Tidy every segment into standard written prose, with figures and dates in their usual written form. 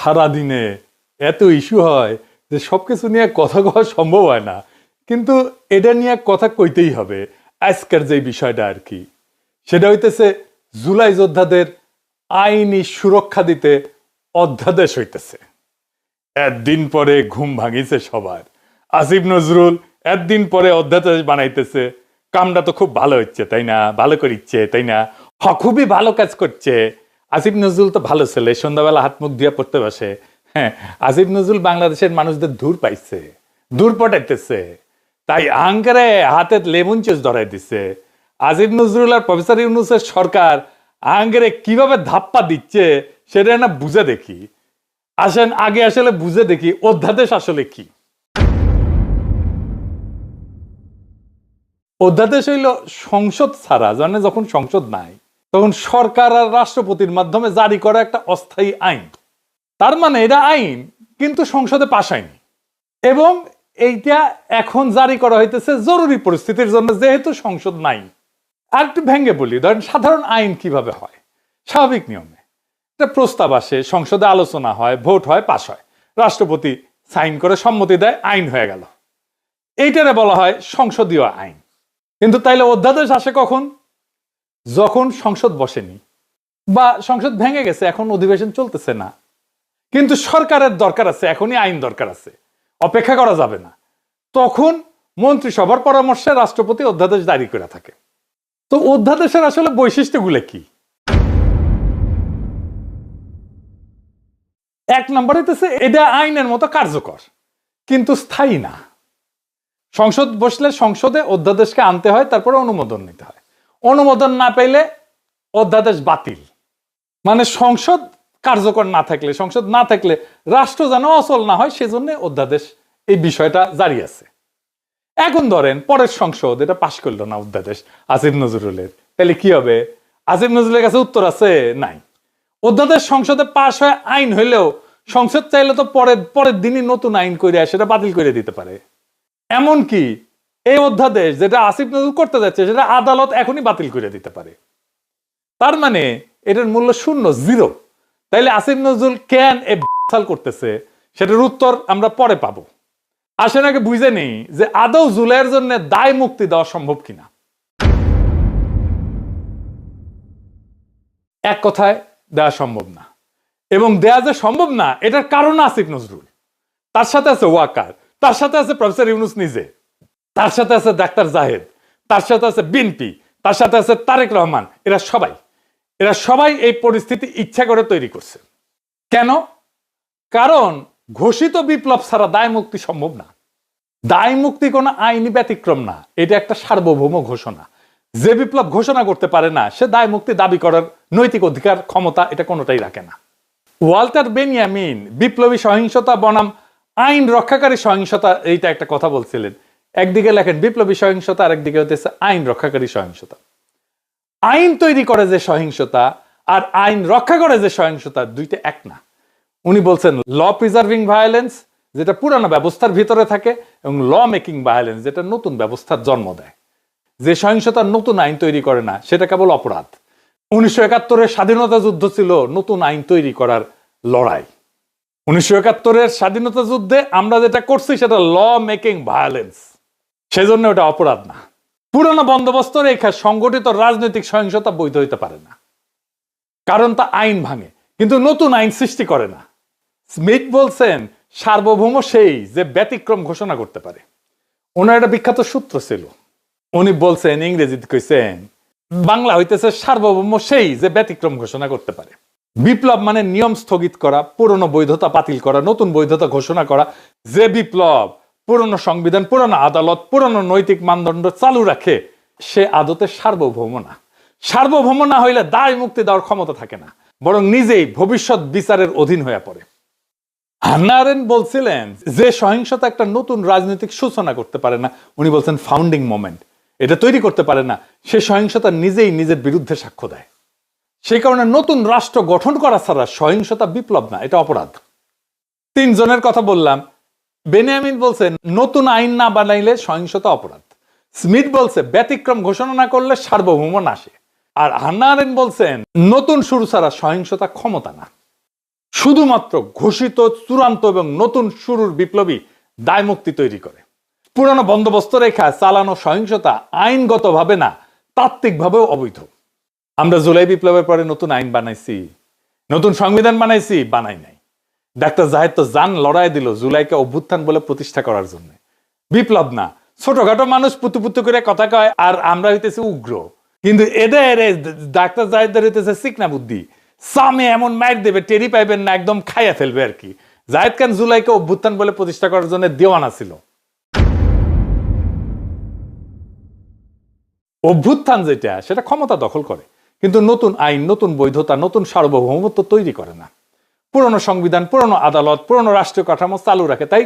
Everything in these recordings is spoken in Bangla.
সারাদিনে এত ইস্যু হয় যে সবকিছু নিয়ে কথা কওয়া সম্ভব হয় না, কিন্তু এটা নিয়ে কথা কইতেই হবে। আজকের যে বিষয়টা আর কি, সেটা হইতেছে জুলাই যোদ্ধাদের আইনি সুরক্ষা দিতে অধ্যাদেশ হইতেছে। একদিন পরে ঘুম ভাঙিছে সবার। আসিফ নজরুল একদিন পরে অধ্যাদেশ বানাইতেছে। কামটা তো খুব ভালো হচ্ছে তাই না, ভালো করিচ্ছে তাই না, খুবই ভালো কাজ করছে। আসিফ নজরুল তো ভালো ছেলে, সন্ধ্যাবেলা হাত মুখ দিয়ে পড়তে বসে। হ্যাঁ, আসিফ নজরুল বাংলাদেশের মানুষদের দূর পাইছে, দূর পটাইতেছে, তাই আঙ্কারে হাতে লেমন চুস ধরাই দিচ্ছে। আসিফ নজরুল আর প্রফেসর ইউনূসের সরকার আঙ্কারে কিভাবে ধাপ্পা দিচ্ছে সেটা না বুঝে দেখি। আসেন আগে আসলে বুঝে দেখি অধ্যাদেশ আসলে কি। অধ্যাদেশ হইল সংসদ ছাড়া, জানে যখন সংসদ নাই তখন সরকার আর রাষ্ট্রপতির মাধ্যমে জারি করা একটা অস্থায়ী আইন। তার মানে এটা আইন কিন্তু সংসদে পাস হয়নি, এবং এইটা এখন জারি করা হইতেছে জরুরি পরিস্থিতির জন্য, যেহেতু সংসদ নাই। আর একটু ভেঙে বলি, ধরেন সাধারণ আইন কিভাবে হয়। স্বাভাবিক নিয়মে একটা প্রস্তাব আসে, সংসদে আলোচনা হয়, ভোট হয়, পাস হয়, রাষ্ট্রপতি সাইন করে সম্মতি দেয়, আইন হয়ে গেল। এইটারে বলা হয় সংসদীয় আইন। কিন্তু তাইলে অধ্যাদেশ আসে কখন? যখন সংসদ বসেনি বা সংসদ ভেঙে গেছে, এখন অধিবেশন চলতেছে না, কিন্তু সরকারের দরকার আছে, এখনই আইন দরকার আছে, অপেক্ষা করা যাবে না। তখন মন্ত্রিসভার পরামর্শে রাষ্ট্রপতি অধ্যাদেশ জারি করে থাকে। তো অধ্যাদেশের আসলে বৈশিষ্ট্যগুলো কি? এক নম্বর হইতেছে এটা আইনের মতো কার্যকর কিন্তু স্থায়ী না। সংসদ বসলে সংসদে অধ্যাদেশকে আনতে হয়, তারপরে অনুমোদন নিতে হয়। অনুমোদন না পেলে অধ্যাদেশ বাতিল। মানে সংসদ কার্যকর না থাকলে, সংসদ না থাকলে রাষ্ট্র যেন অচল না হয়, সেজন্য অধ্যাদেশ এই বিষয়টা জারি আছে। এখন ধরেন পরের সংসদ এটা পাশ করলো না অধ্যাদেশ আসিফ নজরুলের, তাহলে কি হবে? আসিফ নজরুলের কাছে উত্তর আছে? নাই। অধ্যাদেশ সংসদে পাশ হয়ে আইন হইলেও সংসদ চাইলে তো পরের দিনই নতুন আইন করে সেটা বাতিল করে দিতে পারে। এমনকি এই অধ্যাদেশ যেটা আসিফ নজরুল করতে যাচ্ছে সেটা আদালত এখনই বাতিল করে দিতে পারে। তার মানে এটার মূল্য শূন্য, জিরো। তাইলে আসিফ নজরুল কেন এ সাল করতেছে সেটার উত্তর আমরা পরে পাবো। আসেন আগে বুঝে নেই যে আদৌ জুলাইয়ের জন্য দায় মুক্তি দেওয়া সম্ভব কিনা। এক কথায় দেওয়া সম্ভব না, এবং দেয়া যে সম্ভব না এটার কারণ আসিফ নজরুল, তার সাথে আছে ওয়াকার, তার সাথে আছে প্রফেসর ইউনূস নিজে, তার সাথে আছে ডাক্তার জাহেদ, তার সাথে আছে বিএনপি, তার সাথে আছে তারেক রহমান। এরা সবাই এই পরিস্থিতি ইচ্ছা করে তৈরি করছে। কেন? কারণ ঘোষিত বিপ্লব ছাড়া দায় মুক্তি সম্ভব না। দায় মুক্তি কোনো আইনি ব্যতিক্রম না, এটা একটা সার্বভৌম ঘোষণা। যে বিপ্লব ঘোষণা করতে পারে না সে দায় মুক্তি দাবি করার নৈতিক অধিকার, ক্ষমতা এটা কোনোটাই রাখে না। ওয়াল্টার বেনিয়ামিন বিপ্লবী সহিংসতা বনাম আইন রক্ষাকারী সহিংসতা, এইটা একটা কথা বলছিলেন। একদিকে লেখেন বিপ্লবী সহিংসতা, আর একদিকে হতেছে আইন রক্ষাকারী সহিংসতা। আইন তৈরি করে যে সহিংসতা আর আইন রক্ষা করে যে সহিংসতা, দুইটা এক না। উনি বলছেন ল প্রিজার্ভিং ভায়োলেন্স, যেটা পুরানো ব্যবস্থার ভিতরে থাকে, এবং ল মেকিং ভায়োলেন্স, যেটা নতুন ব্যবস্থার জন্ম দেয়। যে সহিংসতার নতুন আইন তৈরি করে না সেটা কেবল অপরাধ। 1971-এর স্বাধীনতা যুদ্ধ ছিল নতুন আইন তৈরি করার লড়াই। 1971-এর স্বাধীনতা যুদ্ধে আমরা যেটা করছি সেটা ল মেকিং ভায়োলেন্স, সেজন্য ওটা অপরাধ না। পুরানো বন্দোবস্ত রেখে সংগঠিত রাজনৈতিক সহিংসতা বৈধ হইতে পারে না, কারণ তা আইন ভাঙে কিন্তু নতুন আইন সৃষ্টি করে না। স্মিথ বলছেন সার্বভৌম সেই যে ব্যতিক্রম ঘোষণা করতে পারে। ওনার একটা বিখ্যাত সূত্র ছিল, উনি বলছেন, ইংরেজিতে কইছেন, বাংলা হইতেছে সার্বভৌম সেই যে ব্যতিক্রম ঘোষণা করতে পারে। বিপ্লব মানে নিয়ম স্থগিত করা, পুরনো বৈধতা বাতিল করা, নতুন বৈধতা ঘোষণা করা। যে বিপ্লব পুরনো সংবিধান, পুরনো আদালত, পুরনো নৈতিক মানদণ্ড চালু রাখে, সে আদতে সার্বভৌম না। সার্বভৌম না হইলে দায় মুক্তি দেওয়ার ক্ষমতা থাকে না, বরং নিজেই ভবিষ্যৎ বিচারের অধীন হয়ে পড়ে। হান্না আরেন্ট বলছিলেন যে সহিংসতা একটা নতুন রাজনৈতিক সূচনা করতে পারে না, উনি বলছেন ফাউন্ডিং মোমেন্ট, এটা তৈরি করতে পারে না, সে সহিংসতা নিজেই নিজের বিরুদ্ধে সাক্ষ্য দেয়। সেই কারণে নতুন রাষ্ট্র গঠন করা ছাড়া সহিংসতা বিপ্লব না, এটা অপরাধ। তিনজনের কথা বললাম। বেনিয়ামিন বলছেন নতুন আইন না বানাইলে সহিংসতা অপরাধ। স্মিথ বলছে ব্যতিক্রম ঘোষণা না করলে সার্বভৌম আসে। আর হান্না আরেন্ট বলছেন নতুন শুরু ছাড়া সহিংসতা ক্ষমতা না। শুধুমাত্র ঘোষিত চূড়ান্ত এবং নতুন শুরুর বিপ্লবী দায় মুক্তি তৈরি করে। পুরানো বন্দোবস্ত রেখা চালানো সহিংসতা আইনগতভাবে না, তাত্ত্বিকভাবেও অবৈধ। আমরা জুলাই বিপ্লবের পরে নতুন আইন বানাইছি, নতুন সংবিধান বানাইছি, বানাই নাই। ডাক্তার জাহেদ তো জান লড়াই দিল জুলাইকে অভ্যুত্থান বলে প্রতিষ্ঠা করার জন্য। বিপ্লব না, ছোটখাটো মানুষ পুতু পুতু করে কথা কয়, আর আমরা হইতেছি উগ্র। কিন্তু এদের ডাক্তার জাহেদের হইতেছে চিকনা বুদ্ধি, সামে এমন মাইর দেবে টেরি পাইবেন না, একদম খাইয়া ফেলবে আর কি। জাহেদ খান জুলাইকে অভ্যুত্থান বলে প্রতিষ্ঠা করার জন্য দেওয়ানা ছিল। অভ্যুত্থান যেটা, সেটা ক্ষমতা দখল করে, কিন্তু নতুন আইন, নতুন বৈধতা, নতুন সার্বভৌমত্ব তৈরি করে না। পুরনো সংবিধান, পুরনো আদালত, পুরনো রাষ্ট্রীয় কাঠামো চালু রাখে। তাই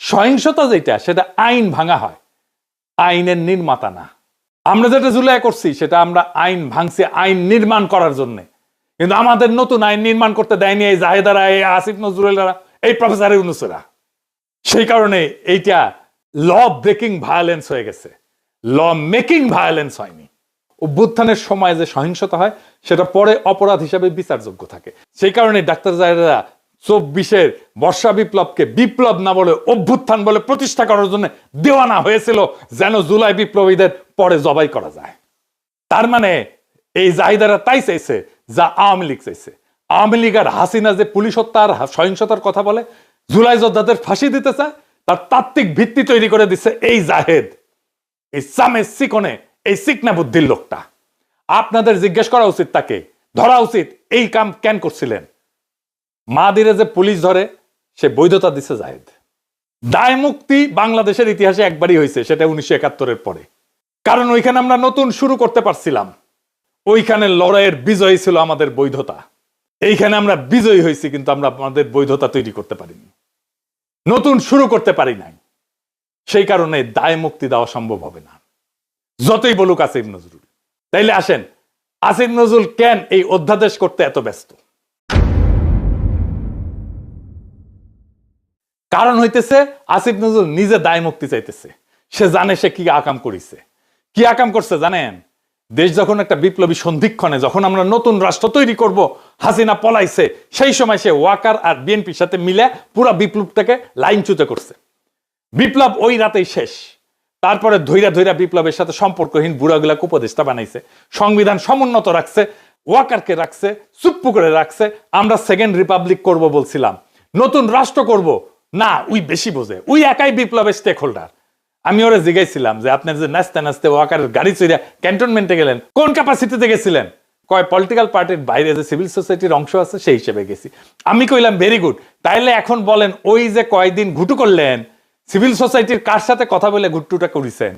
সহিংসতা যেটা, সেটা আইন ভাঙা হয়, আইনের নির্মাতা না। আমরা যেটা জুলাই করছি সেটা আমরা আইন ভাঙছি আইন নির্মাণ করার জন্য। কিন্তু আমাদের নতুন আইন নির্মাণ করতে দেয়নি এই জাহেদারা, এই আসিফ নজরুলেরা, এই প্রফেসর ইউনূসেরা। সেই কারণে এইটা ল ব্রেকিং ভায়োলেন্স হয়ে গেছে, ল মেকিং ভায়োলেন্স হয়নি। অভ্যুত্থানের সময় যে সহিংসতা হয় সেটা পরে অপরাধ হিসাবে বিচারযোগ্য থাকে। সেই কারণে ডাক্তার জাহেদরা 24-এর বর্ষা বিপ্লবকে বিপ্লব না বলে অভ্যুত্থান বলে প্রতিষ্ঠা করার জন্য দেওয়ানা হয়েছিল, যেন জুলাই বিপ্লবীদের পরে জবাই করা যায়। তার মানে এই জাহিদারা তাই চাইছে যা আওয়ামী লীগ চাইছে। আওয়ামী লীগ আর হাসিনা যে পুলিশ হত্যা আর সহিংসতার কথা বলে, জুলাই যোদ্ধাদের ফাঁসি দিতে চায়, তার তাত্ত্বিক ভিত্তি তৈরি করে দিচ্ছে এই জাহেদ, এই সামে সিকনে, এই সিকনা বুদ্ধির লোকটা। আপনাদের জিজ্ঞেস করা উচিত, তাকে ধরা উচিত। এই কাম কেন করছিলেন? মাদিরে যে পুলিশ ধরে, সে বৈধতা দিচ্ছে জাহেদ। দায় মুক্তি বাংলাদেশের ইতিহাসে একবারই হয়েছে, সেটা 1971-এর পরে। কারণ ওইখানে আমরা নতুন শুরু করতে পারছিলাম, ওইখানে লড়াইয়ের বিজয়ী ছিল আমাদের বৈধতা। এইখানে আমরা বিজয়ী হয়েছি, কিন্তু আমরা আমাদের বৈধতা তৈরি করতে পারিনি, নতুন শুরু করতে পারি নাই। সেই কারণে দায় মুক্তি দেওয়া সম্ভব হবে না, যতই বলুক আসিফ নজরুল। তাইলে আসেন, আসিফ নজরুল কেন এই অধ্যাদেশ করতে এত ব্যস্ত? কারণ হইতেছে আসিফ নজরুল নিজে দায় মুক্তি চাইতেছে। সে জানে সে কি আকাম করিছে। কি আকাম করছে জানেন? দেশ যখন একটা বিপ্লবী সন্ধিক্ষণে, যখন আমরা নতুন রাষ্ট্র তৈরি করব, হাসিনা পলাইছে, সেই সময় সে ওয়াকার আর বিএনপির সাথে মিলে পুরা বিপ্লবটাকে লাইনচ্যুত করছে। বিপ্লব ওই রাতেই শেষ। তারপরে ধৈরা ধৈরা বিপ্লবের সাথে সম্পর্কহীন বুড়াগুলাকে উপদেষ্টা বানাইছে, সংবিধান সমুন্নত রাখছে, ওয়াকারকে রাখছে, চুপ্পু করে রাখছে। আমরা সেকেন্ড রিপাবলিক করব বলছিলাম, নতুন রাষ্ট্র করব না, উই বেশি বোঝে, উই একাই বিপ্লবের স্টেক হোল্ডার। আমি ওরা জিজ্ঞাসিলাম যে আপনার যে নাচতে নাচতে ওয়াকারের গাড়ি চড়িয়া ক্যান্টনমেন্টে গেলেন, কোন ক্যাপাসিটিতে গেছিলেন? কয় পলিটিক্যাল পার্টির বাইরে যে সিভিল সোসাইটির অংশ আছে সেই হিসেবে গেছি। আমি কইলাম ভেরি গুড। তাইলে এখন বলেন, ওই যে কয়দিন ঘুটু করলেন, সিভিল সোসাইটির কার সাথে কথা বলে ঘুট্টুটা করেছেন?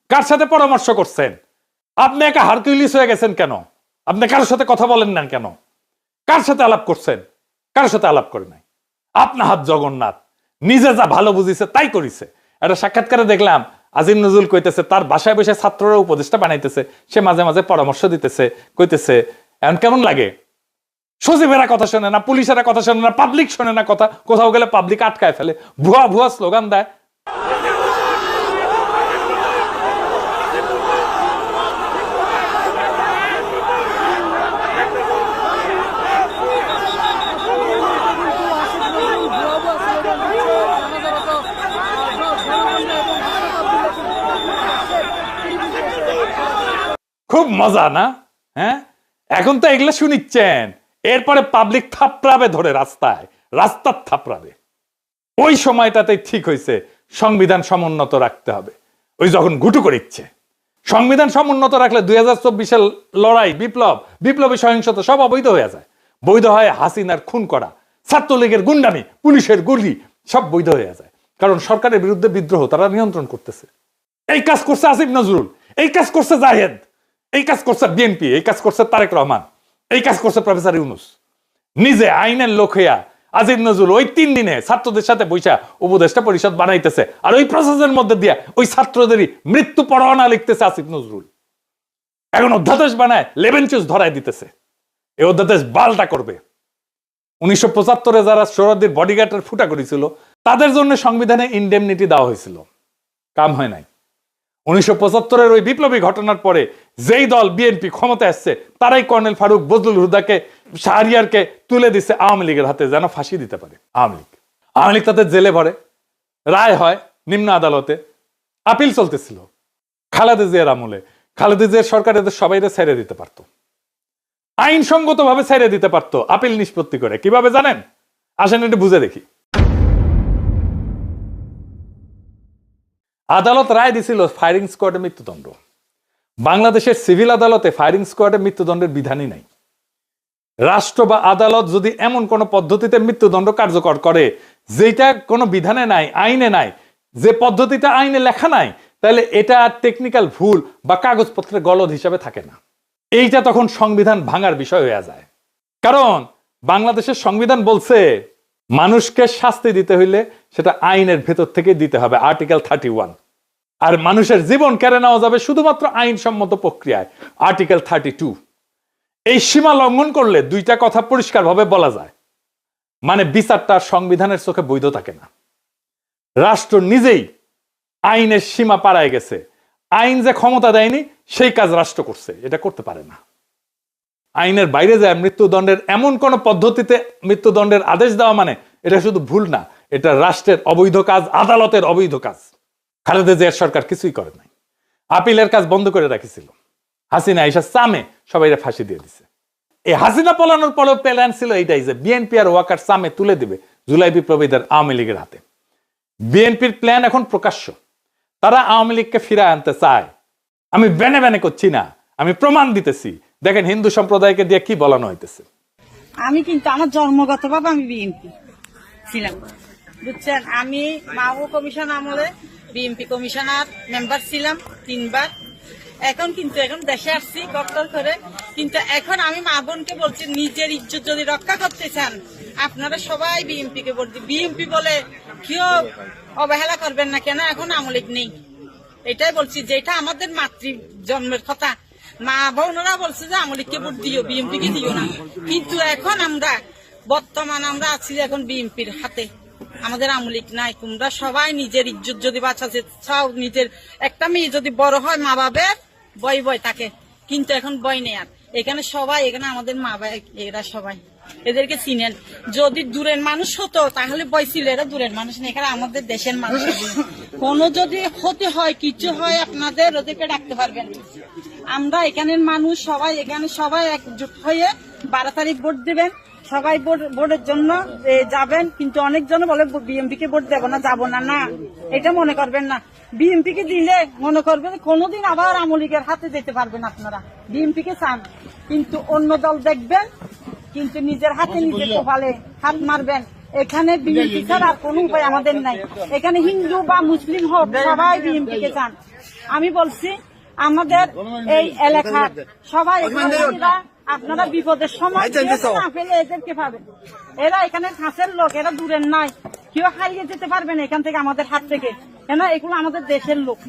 কার সাথে পরামর্শ করছেন? আপনি একা হারকিউলিস হয়ে গেছেন কেন? আপনি কারোর সাথে কথা বলেন না কেন? কার সাথে আলাপ করছেন? কারোর সাথে আলাপ করে নাই। আপনা হাত জগন্নাথ, নিজে যা ভালো বুঝিছে তাই করিছে। একটা সাক্ষাৎকারে দেখলাম আজিম নজরুল কইতেছে তার বাসায় বসে ছাত্ররা উপদেষ্টা বানাইতেছে, সে মাঝে মাঝে পরামর্শ দিতেছে, কইতেছে এখন কেমন লাগে? সচিবেরা কথা শোনে না, পুলিশেরা কথা শোনে না, পাবলিক শোনে না কথা, কোথাও গেলে পাবলিক আটকায় ফেলে, ভুয়া ভুয়া স্লোগান দেয়। খুব মজা না? হ্যাঁ, এখন তো এগুলো শুনিচ্ছেন, এরপরে পাবলিক থাপড়াবে ধরে রাস্তায়, রাস্তার থাপড়াবে। ওই সময়টাতে ঠিক হয়েছে সংবিধান সমুন্নত রাখতে হবে। ওই যখন ঘুটু করে ইচ্ছে সংবিধান সমুন্নত রাখলে 2024-এর লড়াই, বিপ্লব, বিপ্লবী সহিংসতা সব অবৈধ হয়ে যায়। বৈধ হয় হাসিনার খুন করা, ছাত্রলীগের গুন্ডামি, পুলিশের গুলি, সব বৈধ হয়ে যায়। কারণ সরকারের বিরুদ্ধে বিদ্রোহ তারা নিয়ন্ত্রণ করতেছে। এই কাজ করছে আসিফ নজরুল, এই কাজ করছে জাহেদ, এই কাজ করছে বিএনপি, এই কাজ করছে তারেক রহমান, এই কাজ করছে প্রফেসর ইউনূস। নিজে আইনের লোক হইয়া আসিফ নজরুল ওই 3 দিনে ছাত্রদের সাথে বৈশা উপদেষ্টা পরিষদ বানাইতেছে, আর ওই প্রসেসের মধ্যে দিয়ে ওই ছাত্রদেরই মৃত্যু পরোয়ানা লিখতেছে আসিফ নজরুল। এখন অধ্যাদেশ বানায় লেবেন চুজ ধরায় দিতেছে। এই অধ্যাদেশ বালটা করবে। 1975-এ যারা সোহরাওয়ার্দীর বডিগার্ডের ফুটা করেছিল, তাদের জন্য সংবিধানে ইনডেমনিটি দেওয়া হয়েছিল, কাম হয় নাই। 1975-এর ওই বিপ্লবী ঘটনার পরে যেই দল বিএনপি ক্ষমতা আসছে তারাই কর্নেল ফারুক, বজলুল হুদাকে, শাহরিয়ারকে তুলে দিচ্ছে আওয়ামী লীগের হাতে যেন ফাঁসি দিতে পারে আওয়ামী লীগ তাদের জেলে ভরে, রায় হয় নিম্ন আদালতে, আপিল চলতেছিল। খালেদা জিয়ার আমলে খালেদা জিয়ার সরকার এদের সবাই ছেড়ে দিতে পারত, আইনসঙ্গত ভাবে ছেড়ে দিতে পারত আপিল নিষ্পত্তি করে। কিভাবে জানেন? আসেন একটু বুঝে দেখি। আদালত রায় দিছিল ফায়ারিং স্কোয়াডে মৃত্যুদণ্ড। বাংলাদেশের সিভিল আদালতে ফায়ারিং স্কোয়াডে মৃত্যুদণ্ডের বিধানই নাই। রাষ্ট্র বা আদালত যদি এমন কোন পদ্ধতিতে মৃত্যুদণ্ড কার্যকর করে যেটা কোনো বিধানে নাই, আইনে নাই, যে পদ্ধতিটা আইনে লেখা নাই, তাহলে এটা টেকনিক্যাল ভুল বা কাগজপত্রের গলদ হিসাবে থাকে না। এইটা তখন সংবিধান ভাঙার বিষয় হয়ে যায়। কারণ বাংলাদেশের সংবিধান বলছে মানুষকে শাস্তি দিতে হইলে সেটা আইনের ভেতর থেকে দিতে হবে, আর্টিকেল 31। আর মানুষের জীবন কেড়ে নেওয়া যাবে শুধুমাত্র আইনসম্মত প্রক্রিয়ায়, আর্টিকেল 32। এই সীমা লঙ্ঘন করলে দুইটা কথা পরিষ্কারভাবে বলা যায়, মানে বিচারটা সংবিধানের চোখে বৈধ থাকে না। রাষ্ট্র নিজেই আইনের সীমা পাড়ায় গেছে, আইন যে ক্ষমতা দেয়নি সেই কাজ রাষ্ট্র করছে, এটা করতে পারে না। আইনের বাইরে যায় মৃত্যুদণ্ডের এমন কোন পদ্ধতিতে মৃত্যুদণ্ডের আদেশ দেওয়া মানে এটা শুধু ভুল না, এটা রাষ্ট্রের অবৈধ কাজ, আদালতের অবৈধ কাজ। খালেদা জিয়ার সরকার কিছুই করে নাই, আপিলের কাজ বন্ধ করে রাখিছিল। হাসিনা আইসা সামে সবাই ফাঁসি দিয়ে দিছে। এই হাসিনা পলানোর পরেও প্ল্যান ছিল এইটাই যে বিএনপি আর ওয়াকার সামে তুলে দিবে জুলাই বিপ্লবীদের আওয়ামী লীগের হাতে। বিএনপির প্ল্যান এখন প্রকাশ্য, তারা আওয়ামী লীগকে ফিরায় আনতে চায়। আমি বেনে বেনে করছি না, আমি প্রমাণ দিতেছি। দেখেন হিন্দু সম্প্রদায়কে দিয়ে কি বলানো হইতেছে। আমি কিন্তু আমার জন্মগতভাবে আমি বিএনপি ছিলাম, বুঝছেন। আমি মাহবুব কমিশন আমলে বিএনপি কমিশনার মেম্বার ছিলাম 3 বার। এখন দেশে আসছি গপ্তর করে, কিন্তু এখন আমি মা বোনকে বলছি নিজের ইজ্জত যদি রক্ষা করতে চান আপনারা সবাই বিএনপি কে ভোট দিন। বিএনপি বলে কেউ অবহেলা করবেন না, কেন এখন আওয়ামী লীগ নেই। এটাই বলছি, যেটা আমাদের মাতৃ জন্মের কথা। মা বোনরা বলছে যে আওয়ামী লীগকে ভোট দিও, বিএনপি কে দিও না। কিন্তু এখন বর্তমান আমরা আছি এখন বিএনপির হাতে, আমাদের আওয়ামী লীগ নাই। তোমরা সবাই নিজের ইজ্জত যদি বাঁচাতে চাও, নিজের একটা মেয়ে যদি বড় হয় মা বাবার বয় থাকে, কিন্তু এখন বয় নেই। আর এখানে সবাই, এখানে আমাদের মা বাবা এরা সবাই, এদেরকে চিনেন। যদি দূরের মানুষ হতো তাহলে বয় ছিল, এরা দূরের মানুষ নেই, এখানে আমাদের দেশের মানুষ। কোনো যদি ক্ষতি হয়, কিছু হয়, আপনাদের ওদেরকে ডাকতে পারবেন। আমরা এখানের মানুষ সবাই, এখানে সবাই একজোট হয়ে 12 তারিখ ভোট দিবেন। সবাই ভোটের জন্য যাবেন, কিন্তু অনেকজন বলে বিএনপি কে ভোট দেবো না, যাবো না। না, এটা মনে করবেন না। বিএনপি কে দিলে মনে করবেন কোনোদিন আবার আওয়ামী লীগের হাতে যেতে পারবেন আপনারা। বিএনপি কে চান, কিন্তু অন্য দল দেখবেন, কিন্তু নিজের হাতে নিজে কপালে হাত মারবেন। এখানে বিএনপি ছাড়া আর কোনো উপায় আমাদের নাই। এখানে হিন্দু বা মুসলিম হোক, সবাই বিএনপি কে চান। আমি বলছি আমাদের এই এলাকার সবাই, আপনারা বিপদের সময় না পেলে এদেরকে পাবেন। এরা এখানে কাছের লোক, এরা দূরের নাই, কেউ হারিয়ে যেতে পারবেন এখান থেকে, আমাদের হাত থেকে, কেন এগুলো আমাদের দেশের লোক।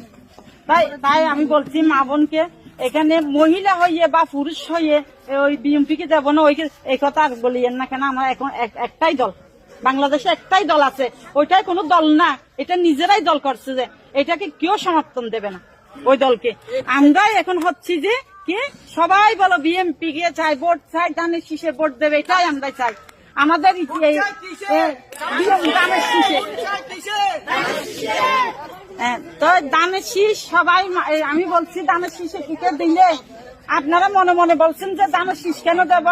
তাই আমি বলছি মা বোনকে, এখানে মহিলা হইয়ে বা পুরুষ হইয়ে ওই বিএনপি কে দেবো না, এই কথা আর বলিয়েন না। কেন আমরা এখন একটাই দল, বাংলাদেশে একটাই দল আছে, ওইটাই কোনো দল না, এটা নিজেরাই দল করছে, যে এটাকে কেউ সমর্থন দেবে না ওই দলকে। আমরাই এখন হচ্ছি যে কি সবাই বলো বিএনপি কে চাই, ভোট চাই, ধানের শীষে ভোট দেবে, এটাই আমরা চাই। আমাদের ধানের শীষে তো ধানের শীষ সবাই, আমি বলছি ধানের শীষে টিকিট দিলে আপনারা মনে মনে বলছেন যে ধানের শীষ কেন দেব,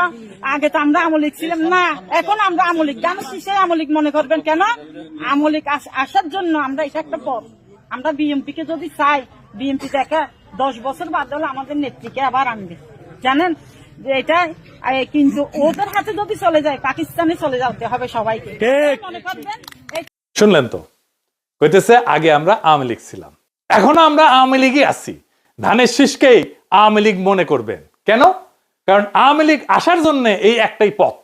আগে তো আমরা আওয়ামী লীগ ছিলাম না, এখন আমরা আওয়ামী লীগ, ধানের শীষে আওয়ামী লীগ মনে করবেন কেন? আওয়ামী লীগ আসার জন্য আমরা, এটা একটা পথ। আমরা বিএনপি কে যদি চাই, বিএনপি দেখে 10 বছর বাদ হলে আমাদের নেত্রীকে আবার আনবে, জানেন যে এটা। কিন্তু ওদের হাতে যদি চলে যায়, পাকিস্তানে চলে যেতে হবে সবাইকে, মনে করবেন। শুনলেন তো, কইতেছে আগে আমরা আওয়ামী লীগ ছিলাম, এখনো আমরা আওয়ামী লীগই আছি। ধানের শীষকেই আওয়ামী লীগ মনে করবেন কেন? কারণ আওয়ামী লীগ আসার জন্য এই একটাই পথ।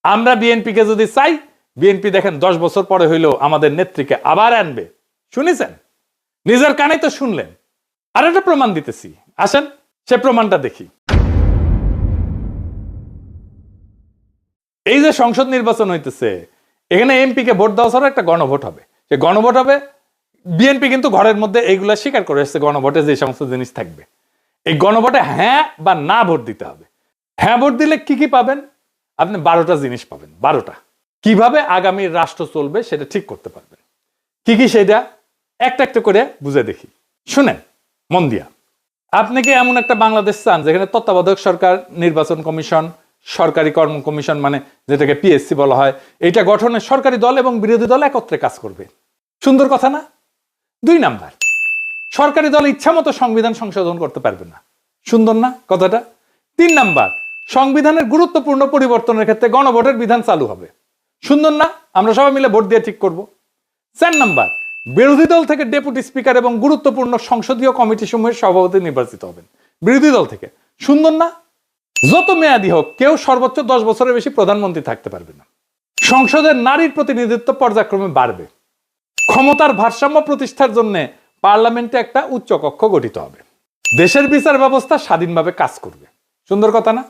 আমরা বিএনপি কে যদি চাই, বিএনপি দেখেন 10 বছর পরে হইলেও আমাদের নেত্রীকে আবার আনবে। শুনেছেন, নিজের কানে তো শুনলেন। আর একটা প্রমাণ দিতেছি, আসেন সে প্রমাণটা দেখি। এই যে সংসদ নির্বাচন হইতেছে, এখানে এমপি কে ভোট দেওয়া ছাড়া একটা গণভোট হবে। সে গণভোট হবে বিএনপি কিন্তু ঘরের মধ্যে এইগুলা স্বীকার করে এসেছে গণভোটে যে সমস্ত জিনিস থাকবে। এই গণভোটে হ্যাঁ বা না ভোট দিতে হবে। হ্যাঁ ভোট দিলে কি কি পাবেন? আপনি 12টা জিনিস পাবেন। 12টা কিভাবে আগামী রাষ্ট্র চলবে সেটা ঠিক করতে পারবেন। কি কি সেটা একটা একটা করে বুঝে দেখি, শুনেন মন দিয়া। আপনি কি এমন একটা বাংলাদেশ চান যেখানে তত্ত্বাবধায়ক সরকার, নির্বাচন কমিশন, সরকারি কর্ম কমিশন মানে যেটাকে পিএসসি বলা হয়, এটা গঠনে সরকারি দল এবং বিরোধী দল একত্রে কাজ করবে? সুন্দর কথা না? 2 নাম্বার, সরকারি দল ইচ্ছামতো সংবিধান সংশোধন করতে পারবে না। সুন্দর না কথাটা? 3 নাম্বার, সংবিধানের গুরুত্বপূর্ণ পরিবর্তনের ক্ষেত্রে গণভোটের বিধান চালু হবে। সুন্দর না? আমরা সবাই মিলে ভোট দিয়ে ঠিক করব। 4 নাম্বার, বিরোধী দল থেকে ডেপুটি স্পিকার এবং গুরুত্বপূর্ণ সংসদীয় কমিটি সমূহের সভাপতি নির্বাচিত হবেন বিরোধী দল থেকে। সুন্দর না? যত মেয়াদী হোক কেউ সর্বোচ্চ 10 বছরের বেশি প্রধানমন্ত্রী থাকতে পারবে না। সংসদের নারীর প্রতিনিধিত্ব পর্যায়ক্রমে বাড়বে। ক্ষমতার ভারসাম্য প্রতিষ্ঠার জন্য পার্লামেন্টে একটা উচ্চ কক্ষ গঠিত হবে। দেশের বিচার ব্যবস্থা স্বাধীনভাবে কাজ করবে। সুন্দর কথা না?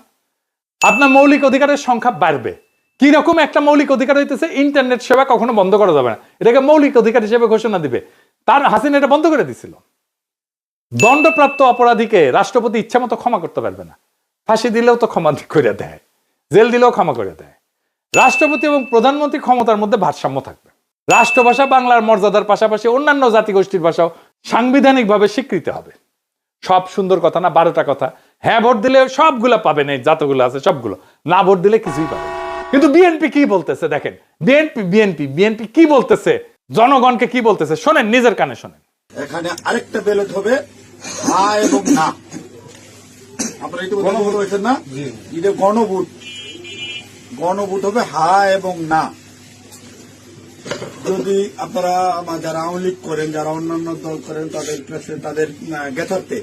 আপনার মৌলিক অধিকারের সংখ্যা বাড়বে। কি রকম একটা মৌলিক অধিকার হইতেছে, ইন্টারনেট সেবা কখনো বন্ধ করা যাবে না, এটাকে মৌলিক অধিকার হিসেবে ঘোষণা দিবে। তার হাসিনা এটা বন্ধ করে দিছিল। দণ্ডপ্রাপ্ত অপরাধীকে রাষ্ট্রপতি ইচ্ছা মতো ক্ষমা করতে পারবে না। ফাঁসি দিলেও তো ক্ষমা করে দেয়, জেল দিলেও ক্ষমা করে দেয়। রাষ্ট্রপতি এবং প্রধানমন্ত্রী ক্ষমতার মধ্যে ভারসাম্য থাকবে। রাষ্ট্রভাষা বাংলার মর্যাদার পাশাপাশি অন্যান্য জাতিগোষ্ঠীর ভাষাও সাংবিধানিকভাবে স্বীকৃতি হবে। সব সুন্দর কথা না? 12টা কথা। হ্যাঁ ভোট দিলে সবগুলো পাবেন, এই যতগুলো আছে সবগুলো। না ভোট দিলে কিছুই পাবেন। কিন্তু বিএনপি কি বলতেছে দেখেন, বিএনপি কি বলতেছে, জনগণকে কি বলতেছে শোনেন, নিজের কানে শোনেন। এখানে আরেকটা ব্যালট হবে হা এবং না। আপনারা একটু গণভোট হয়েছেন না? এটা গণভোট হবে হা এবং না। যদি আপনারা যারা আওয়ামী লীগ করেন, যারা অন্যান্য দল করেন, তাদের কাছে তাদের জ্ঞাতার্থে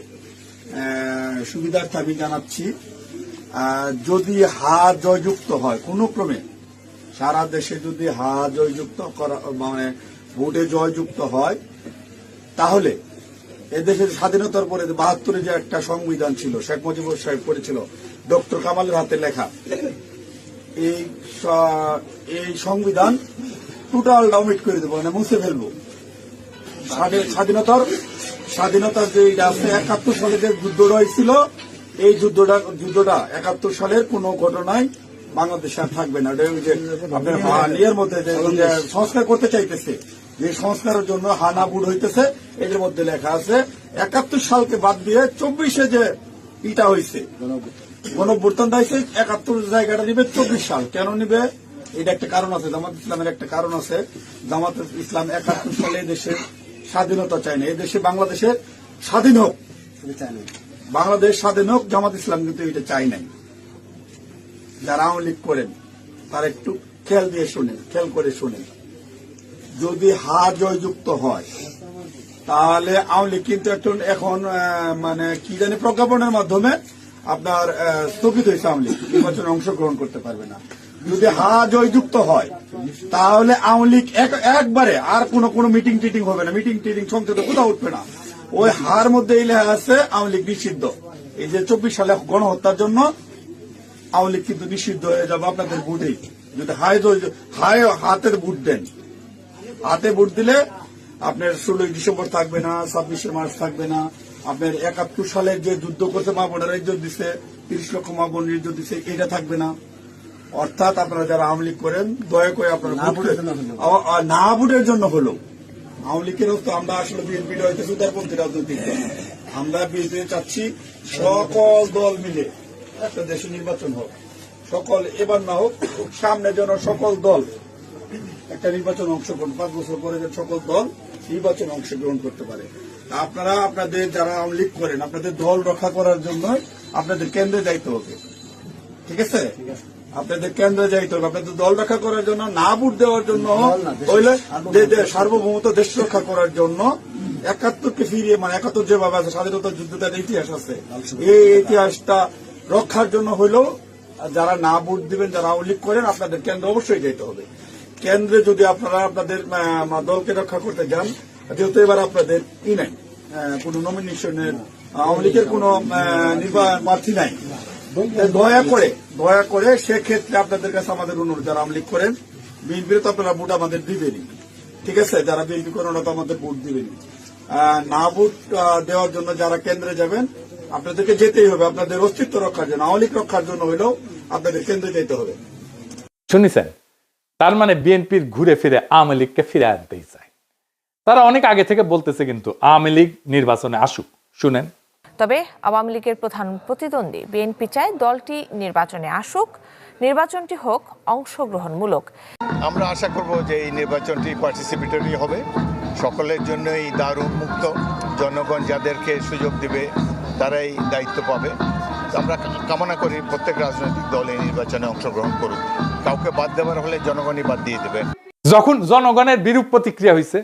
সুবিধার্থে আমি জানাচ্ছি, যদি হা জয়যুক্ত হয় কোনো ক্রমে, সারা দেশে যদি হা জয়যুক্ত করা মানে ভোটে জয়যুক্ত হয়, তাহলে এদেশের স্বাধীনতার পরে 72-এ যে একটা সংবিধান ছিল, শেখ মুজিবুর সাহেব করেছিল, ডক্টর কামালের হাতে লেখা, এই সংবিধান টোটাল ডাউমিট করে দেবো, মানে মুছে ফেলবো। স্বাধীনতার যে আছে 71 সালে যে যুদ্ধটা হয়েছিল, এই যুদ্ধটা 71 সালের কোন ঘটনায় বাংলাদেশে আর থাকবে না। আপনার ইয়ের মধ্যে যে সংস্কার করতে চাইতেছে, যে সংস্কারের জন্য হানা বুট হইতেছে, এদের মধ্যে লেখা আছে 71 সালকে বাদ দিয়ে 24-এ যে ইটা হয়েছে, গণঅভ্যুত্থানটা হয়েছে, 71 জায়গাটা নিবে 24 সাল। কেন নিবে? এটা একটা কারণ আছে, জামাত ইসলামের একটা কারণ আছে। জামাত ইসলাম 71 সালে দেশের স্বাধীনতা চায় না, এদেশে বাংলাদেশের স্বাধীন হোক, বাংলাদেশ স্বাধীন হোক, জামাত ইসলাম কিন্তু এটা চাই নাই। যারা আওয়ামী লীগ করেন তারা একটু খেয়াল করে শোনেন। যদি হা জয়যুক্ত হয় তাহলে আওয়ামী লীগ কিন্তু এখন মানে কি জানি প্রজ্ঞাপনের মাধ্যমে আপনার স্থগিত হয়েছে, আওয়ামী লীগ নির্বাচনে অংশগ্রহণ করতে পারবে না। যদি হা জয়যুক্ত হয় তাহলে আওয়ামী লীগ একবারে আর কোনো মিটিং টিটিং হবে না, মিটিং টিটিং সংসদে কোথাও উঠবে না। ওই হার মধ্যে এই লেখা আছে আওয়ামী লীগ নিষিদ্ধ। এই যে 24 সালে গণহত্যার জন্য আওয়ামী লীগ কিন্তু নিষিদ্ধ হয়ে যাবে আপনাদের ভোটেই। যদি হাতে ভোট দেন, হাতে ভোট দিলে আপনার 16 ডিসেম্বর থাকবে না, 26 মার্চ থাকবে না। আপনার 71 সালের যে যুদ্ধ করতে মা বোনেরা ইজ্জত দিচ্ছে, 30 লক্ষ মা বোনের ইজ্জত দিচ্ছে, এটা থাকবে না। অর্থাৎ আপনারা যারা আওয়ামী লীগ করেন দয়া করে আপনারা না ভোটের জন্য হলো, আওয়ামী লীগের তো আমরা আসলে বিএনপি হইতেছে উদারপন্থী রাজনৈতিক দল। আমরা বিএনপি চাচ্ছি সকল দল মিলে একটা দেশে নির্বাচন হোক, সকল এবার না হোক, সামনে যেন সকল দল একটা নির্বাচন অংশগ্রহণ, 5 বছর পরে যেন সকল দল নির্বাচন অংশগ্রহণ করতে পারে। আপনারা আপনাদের যারা আওয়ামী লীগ করেন, আপনাদের দল রক্ষা করার জন্য আপনাদের কেন্দ্রে যাইতে হবে, ঠিক আছে? আপনাদের কেন্দ্রে যাইতে হবে, আপনাদের দল রক্ষা করার জন্য, না ভোট দেওয়ার জন্য, হইলে সার্বভৌমত্ব দেশ রক্ষা করার জন্য 71-কে ফিরিয়ে, মানে 71 যেভাবে আছে স্বাধীনতা যুদ্ধটার ইতিহাস আছে, এই ইতিহাসটা রক্ষার জন্য হইলেও যারা না ভোট দিবেন, যারা আওয়ামী লীগ করেন, আপনাদের কেন্দ্রে অবশ্যই যেতে হবে। কেন্দ্রে যদি আপনারা আপনাদের দলকে রক্ষা করতে যান, যেহেতু এবার আপনাদের নাই কোন নমিনেশনের, আওয়ামী লীগের কোন প্রার্থী নাই, দয়া করে সেক্ষেত্রে আপনাদের কাছে আমাদের অনুরোধ, যারা আওয়ামী লীগ করেন, বিএনপির তো আপনারা ভোট আমাদের দিবেনই, ঠিক আছে, যারা বিএনপি করেন ওরা তো আমাদের ভোট দিবেন। না ভোট দেওয়ার জন্য যারা কেন্দ্রে যাবেন, আপনাদেরকে যেতেই হবে, আপনাদের অস্তিত্ব রক্ষার জন্য, আওয়ামী লীগ রক্ষার জন্য হলেও আপনাদের কেন্দ্রে যেতে হবে। শুনেছেন? তার মানে বিএনপির ঘুরে ফিরে আওয়ামী লীগকে ফিরে আনতেই চায়। তারা অনেক আগে থেকে বলতেছে কিন্তু আওয়ামী লীগ নির্বাচনে আসুক। শুনেন। তবে আওয়ামী লীগের প্রধান প্রতিদ্বন্দ্বী বিএনপি চায় দলটি নির্বাচনে আসুক, নির্বাচনটি হোক অংশগ্রহণমূলক। আমরা আশা করব যে এই নির্বাচনটি পার্টিসিপেটরি হবে, সকলের জন্যই দ্বার উন্মুক্ত, জনগণ যাদেরকে সুযোগ দিবে তারাই দায়িত্ব পাবে। আমরা কামনা করি প্রত্যেক রাজনৈতিক দল এই নির্বাচনে অংশগ্রহণ করুক, কাউকে বাদ দেওয়ার হলে জনগণই বাদ দিয়ে দেবে। যখন জনগণের বিরূপ প্রতিক্রিয়া হয়েছে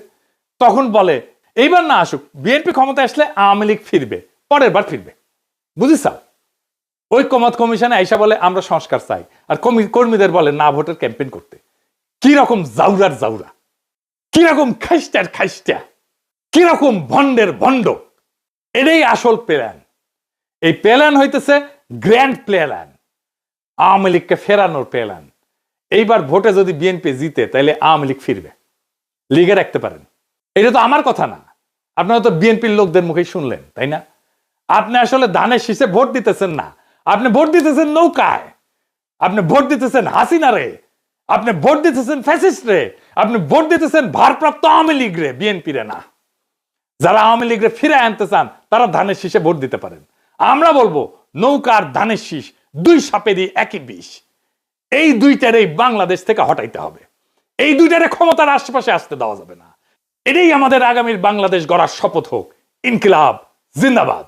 তখন বলে এইবার না আসুক, বিএনপি ক্ষমতা আসলে আওয়ামী লীগ ফিরবে, পরের বার ফিরবে। বুঝিস? ঐক্যমত কমিশনে আইসা বলে আমরা সংস্কার চাই, আর কর্মীদের বলে না ভোটের ক্যাম্পেইন করতে। কি রকম জাউরার জাউরা, কি রকম খাইস্টার খাইস্টা, কি রকম ভন্ডের ভন্ড। এটাই আসল প্ল্যান। এই প্ল্যান হইতেছে গ্র্যান্ড প্ল্যান, আওয়ামী লীগকে ফেরানোর প্ল্যান। এইবার ভোটে যদি বিএনপি জিতে তাহলে আওয়ামী লীগ ফিরবে, লিগে রাখতে পারেন। এটা তো আমার কথা না, আপনারা তো বিএনপির লোকদের মুখে শুনলেন, তাই না? আপনি আসলে ধানের শীষে ভোট দিতেছেন না, আপনি ভোট দিতেছেন নৌকায়, আপনি ভোট দিতেছেন হাসিনা রে, আপনি ভোট দিতেছেন ফ্যাসিস্ট রে, আপনি ভোট দিতেছেন ভারপ্রাপ্ত আওয়ামী লীগ রে, বিএনপি রে না। যারা আওয়ামী লীগ রে ফিরে আনতে চান তারা ধানের শীষে ভোট দিতে পারেন। আমরা বলবো নৌকার ধানের শীষ দুই সাপেরই একই বিষ। এই দুইটারেই বাংলাদেশ থেকে হটাইতে হবে, এই দুইটারে ক্ষমতার আশেপাশে আসতে দেওয়া যাবে না। এটাই আমাদের আগামীর বাংলাদেশ গড়ার শপথ হোক। ইনকিলাব জিন্দাবাদ।